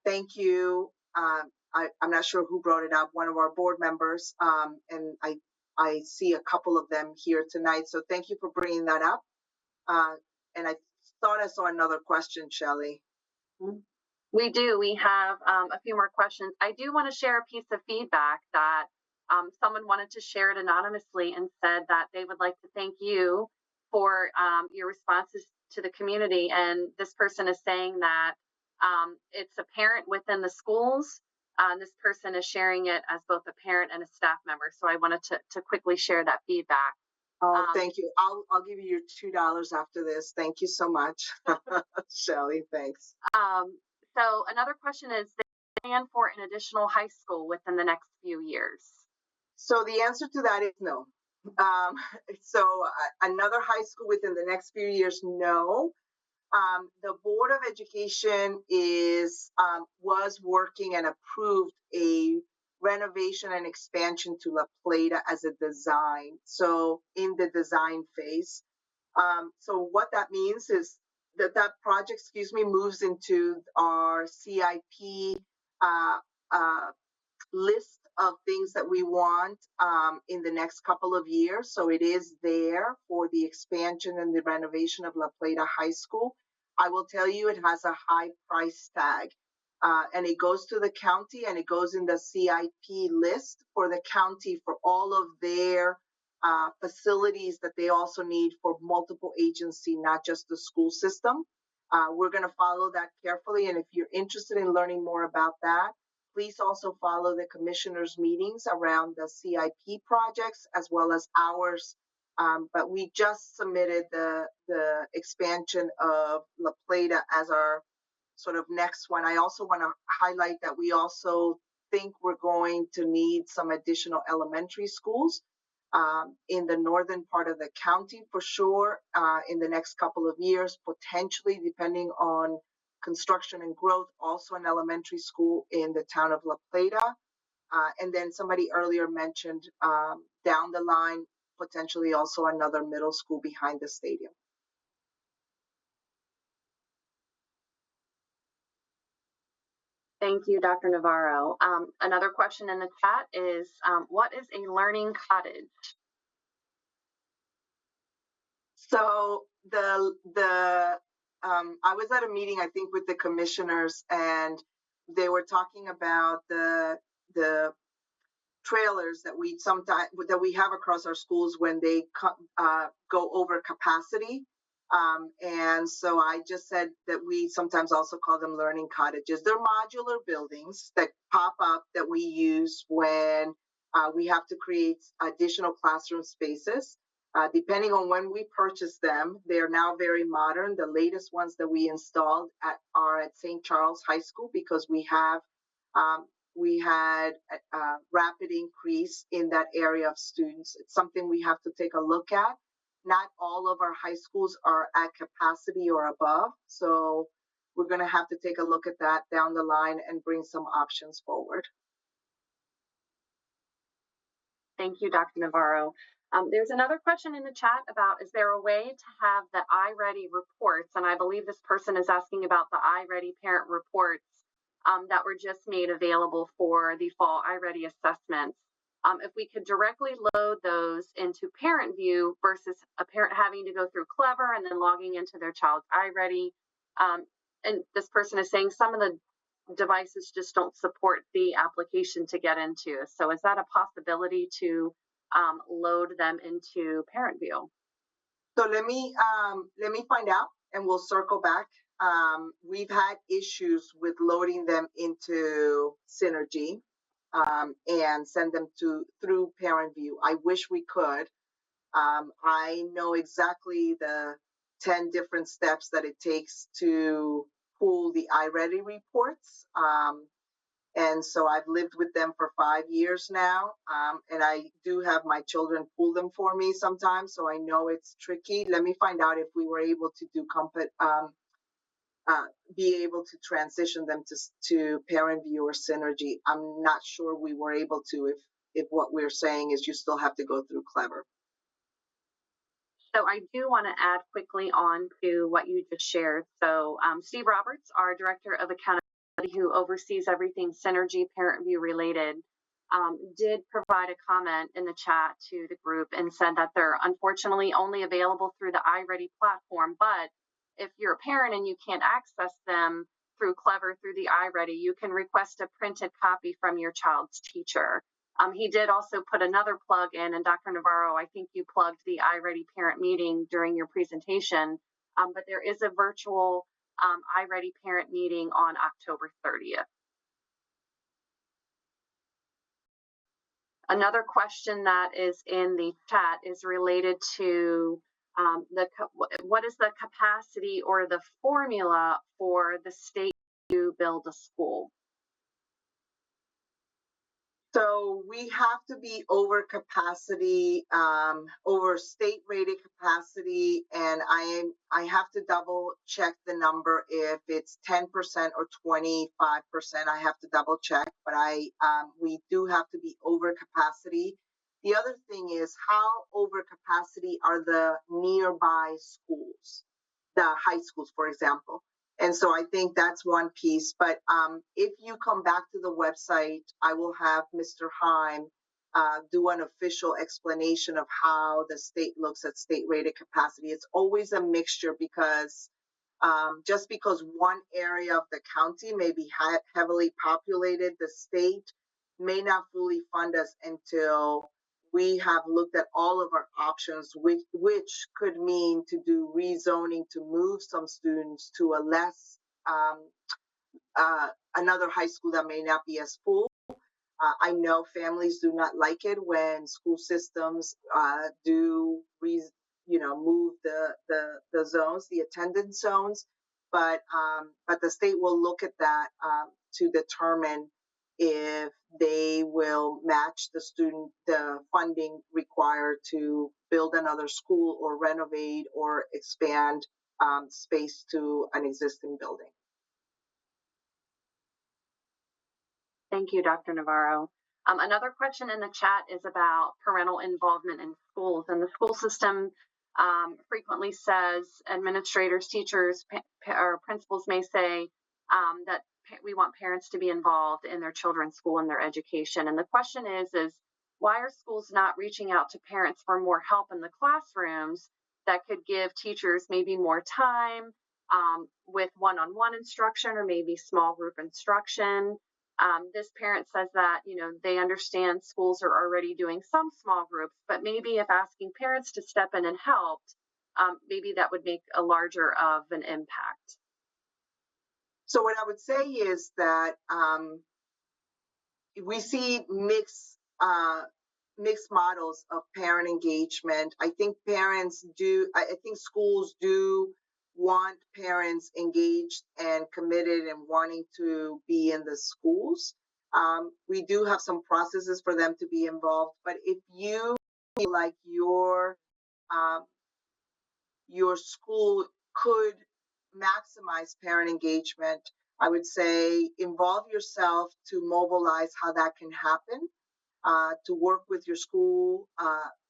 thank you. I'm not sure who brought it up, one of our board members, and I see a couple of them here tonight. So thank you for bringing that up. And I thought I saw another question, Shelley. We do. We have a few more questions. I do want to share a piece of feedback that someone wanted to share it anonymously and said that they would like to thank you for your responses to the community. And this person is saying that it's a parent within the schools. This person is sharing it as both a parent and a staff member. So I wanted to quickly share that feedback. Oh, thank you. I'll give you your $2 after this. Thank you so much, Shelley. Thanks. So another question is, they plan for an additional high school within the next few years? So the answer to that is no. So another high school within the next few years, no. The Board of Education was working and approved a renovation and expansion to La Plata as a design. So in the design phase. So what that means is that project, moves into our CIP list of things that we want in the next couple of years. So it is there for the expansion and the renovation of La Plata High School. I will tell you, it has a high price tag. And it goes to the county and it goes in the CIP list for the county for all of their facilities that they also need for multiple agencies, not just the school system. We're going to follow that carefully. And if you're interested in learning more about that, please also follow the commissioners' meetings around the CIP projects as well as ours. But we just submitted the expansion of La Plata as our sort of next one. I also want to highlight that we also think we're going to need some additional elementary schools in the northern part of the county for sure in the next couple of years, potentially depending on construction and growth, also an elementary school in the town of La Plata. And then somebody earlier mentioned down the line, potentially also another middle school behind the stadium. Thank you, Dr. Navarro. Another question in the chat is, what is a learning cottage? So I was at a meeting, I think, with the commissioners, and they were talking about the trailers that we have across our schools when they go over capacity. And so I just said that we sometimes also call them learning cottages. They're modular buildings that pop up that we use when we have to create additional classroom spaces. Depending on when we purchase them, they are now very modern. The latest ones that we installed are at St. Charles High School because we had a rapid increase in that area of students. It's something we have to take a look at. Not all of our high schools are at capacity or above, so we're going to have to take a look at that down the line and bring some options forward. Thank you, Dr. Navarro. There's another question in the chat about, is there a way to have the iReady reports? And I believe this person is asking about the iReady parent reports that were just made available for the fall iReady assessments. If we could directly load those into Parent View versus a parent having to go through Clever and then logging into their child's iReady. And this person is saying some of the devices just don't support the application to get into. So is that a possibility to load them into Parent View? So let me find out and we'll circle back. We've had issues with loading them into Synergy and send them through Parent View. I wish we could. I know exactly the 10 different steps that it takes to pull the iReady reports. And so I've lived with them for 5 years now. And I do have my children pull them for me sometimes. So I know it's tricky. Let me find out if we were able to do be able to transition them to parent viewer synergy. I'm not sure we were able to if what we're saying is you still have to go through Clever. So I do want to add quickly on to what you just shared. So Steve Roberts, our Director of Accountability, who oversees everything Synergy Parent View related, did provide a comment in the chat to the group and said that they're unfortunately only available through the iReady platform. But if you're a parent and you can't access them through Clever, through the iReady, you can request a printed copy from your child's teacher. He did also put another plug in, and Dr. Navarro, I think you plugged the iReady parent meeting during your presentation, but there is a virtual iReady parent meeting on October 30th. Another question that is in the chat is related to what is the capacity or the formula for the state to build a school? So we have to be over capacity, over state rated capacity, and I have to double check the number if it's 10% or 25%. I have to double check, but we do have to be over capacity. The other thing is how over capacity are the nearby schools, the high schools, for example. And so I think that's one piece. But if you come back to the website, I will have Mr. Heim do an official explanation of how the state looks at state rated capacity. It's always a mixture because just because one area of the county may be heavily populated, the state may not fully fund us until we have looked at all of our options, which could mean to do rezoning to move some students to a less, another high school that may not be as full. I know families do not like it when school systems do move the zones, the attendance zones, but the state will look at that to determine if they will match the funding required to build another school or renovate or expand space to an existing building. Thank you, Dr. Navarro. Another question in the chat is about parental involvement in schools, and the school system frequently says administrators, teachers, or principals may say that we want parents to be involved in their children's school and their education. And the question is why are schools not reaching out to parents for more help in the classrooms that could give teachers maybe more time with one-on-one instruction or maybe small group instruction? This parent says that, they understand schools are already doing some small groups, but maybe if asking parents to step in and help, maybe that would make a larger of an impact. So what I would say is that we see mixed models of parent engagement. I think schools do want parents engaged and committed and wanting to be in the schools. We do have some processes for them to be involved, but if you feel like your school could maximize parent engagement, I would say involve yourself to mobilize how that can happen, to work with your school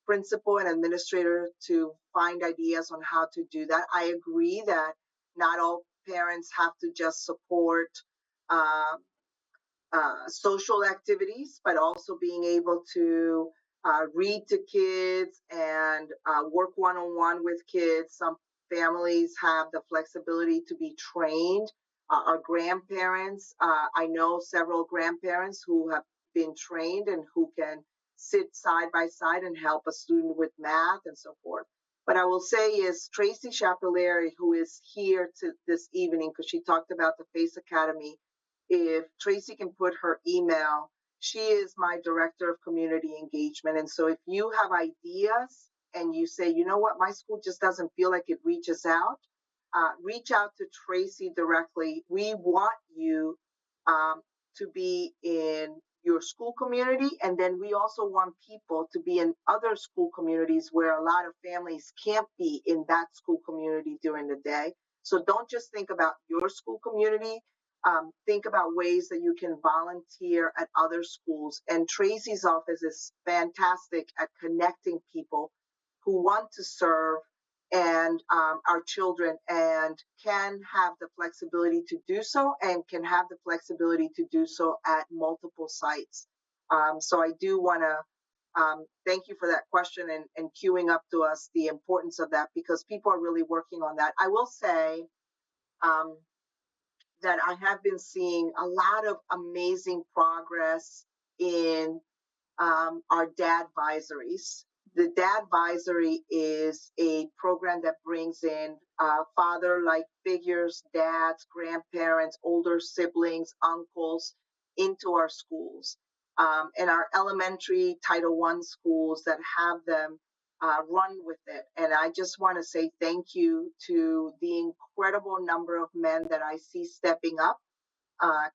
principal and administrator to find ideas on how to do that. I agree that not all parents have to just support social activities, but also being able to read to kids and work one-on-one with kids. Some families have the flexibility to be trained. Our grandparents, I know several grandparents who have been trained and who can sit side by side and help a student with math and so forth. But I will say is Tracy Chapelleri, who is here this evening, because she talked about the FACE Academy, if Tracy can put her email, she is my director of community engagement. And so if you have ideas and you say, you know what, my school just doesn't feel like it reaches out, reach out to Tracy directly. We want you to be in your school community, and then we also want people to be in other school communities where a lot of families can't be in that school community during the day. So don't just think about your school community. Think about ways that you can volunteer at other schools. And Tracy's office is fantastic at connecting people who want to serve and our children and can have the flexibility to do so and can have the flexibility to do so at multiple sites. So I do want to thank you for that question and queuing up to us the importance of that, because people are really working on that. I will say that I have been seeing a lot of amazing progress in our dad advisories. The dad advisory is a program that brings in father-like figures, dads, grandparents, older siblings, uncles into our schools. And our elementary Title I schools that have them run with it. And I just want to say thank you to the incredible number of men that I see stepping up,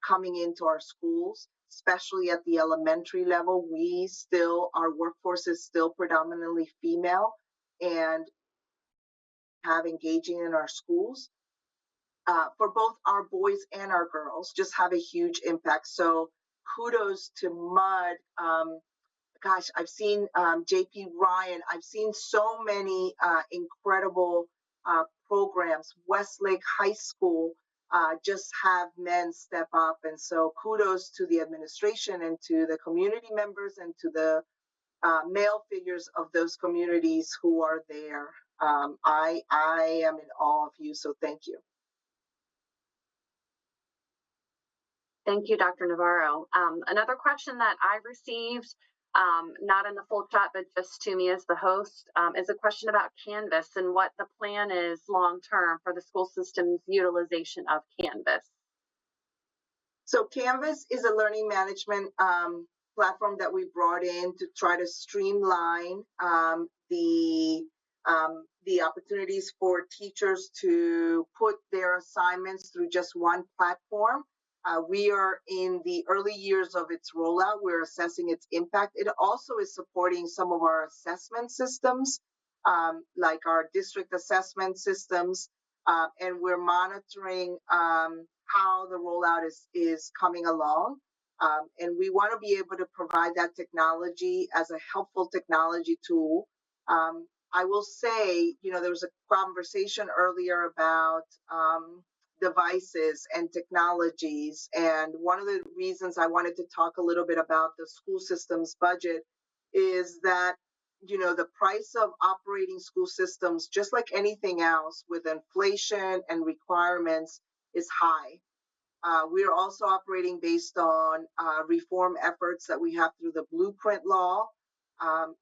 coming into our schools, especially at the elementary level. Our workforce is still predominantly female and have engaging in our schools. For both our boys and our girls, just have a huge impact. So kudos to MUD. Gosh, I've seen JP Ryan. I've seen so many incredible programs. Westlake High School just have men step up. And so kudos to the administration and to the community members and to the male figures of those communities who are there. I am in awe of you, so thank you. Thank you, Dr. Navarro. Another question that I've received, not in the full chat, but just to me as the host, is a question about Canvas and what the plan is long-term for the school system's utilization of Canvas. So Canvas is a learning management platform that we brought in to try to streamline the opportunities for teachers to put their assignments through just one platform. We are in the early years of its rollout. We're assessing its impact. It also is supporting some of our assessment systems, like our district assessment systems, and we're monitoring how the rollout is coming along. And we want to be able to provide that technology as a helpful technology tool. I will say, there was a conversation earlier about devices and technologies. And one of the reasons I wanted to talk a little bit about the school system's budget is that, the price of operating school systems, just like anything else with inflation and requirements, is high. We're also operating based on reform efforts that we have through the blueprint law.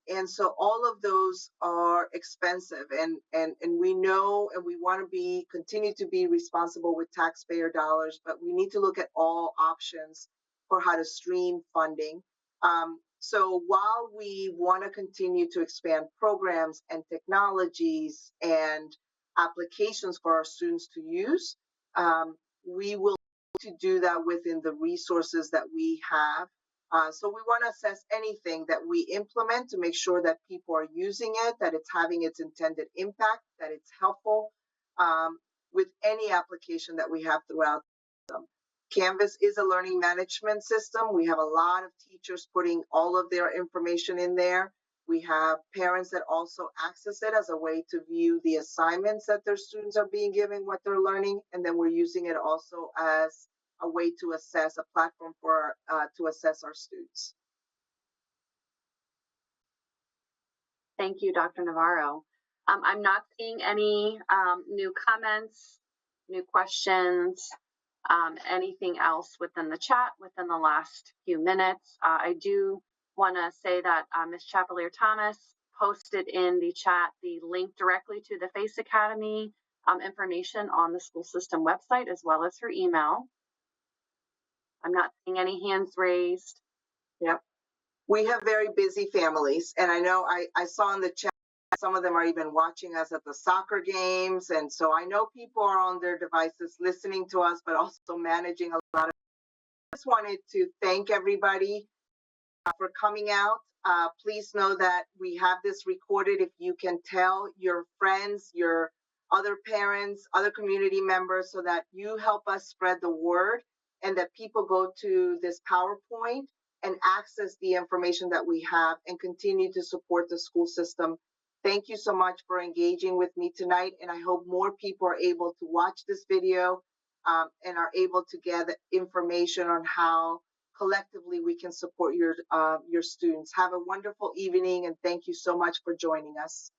And so all of those are expensive, and we know, and we want to continue to be responsible with taxpayer dollars, but we need to look at all options for how to stream funding. So while we want to continue to expand programs and technologies and applications for our students to use, we will to do that within the resources that we have. So we want to assess anything that we implement to make sure that people are using it, that it's having its intended impact, that it's helpful with any application that we have throughout them. Canvas is a learning management system. We have a lot of teachers putting all of their information in there. We have parents that also access it as a way to view the assignments that their students are being given, what they're learning, and then we're using it also as a way to assess, a platform for to assess our students. Thank you, Dr. Navarro. I'm not seeing any new comments, new questions, anything else within the chat within the last few minutes. I do want to say that Ms. Chapelier-Thomas posted in the chat the link directly to the FACE Academy information on the school system website, as well as her email. I'm not seeing any hands raised. Yep. We have very busy families, and I know I saw in the chat some of them are even watching us at the soccer games, and so I know people are on their devices listening to us, but also managing a lot of. I just wanted to thank everybody for coming out. Please know that we have this recorded. If you can tell your friends, your other parents, other community members, so that you help us spread the word and that people go to this PowerPoint and access the information that we have and continue to support the school system. Thank you so much for engaging with me tonight, and I hope more people are able to watch this video and are able to get information on how collectively we can support your students. Have a wonderful evening, and thank you so much for joining us.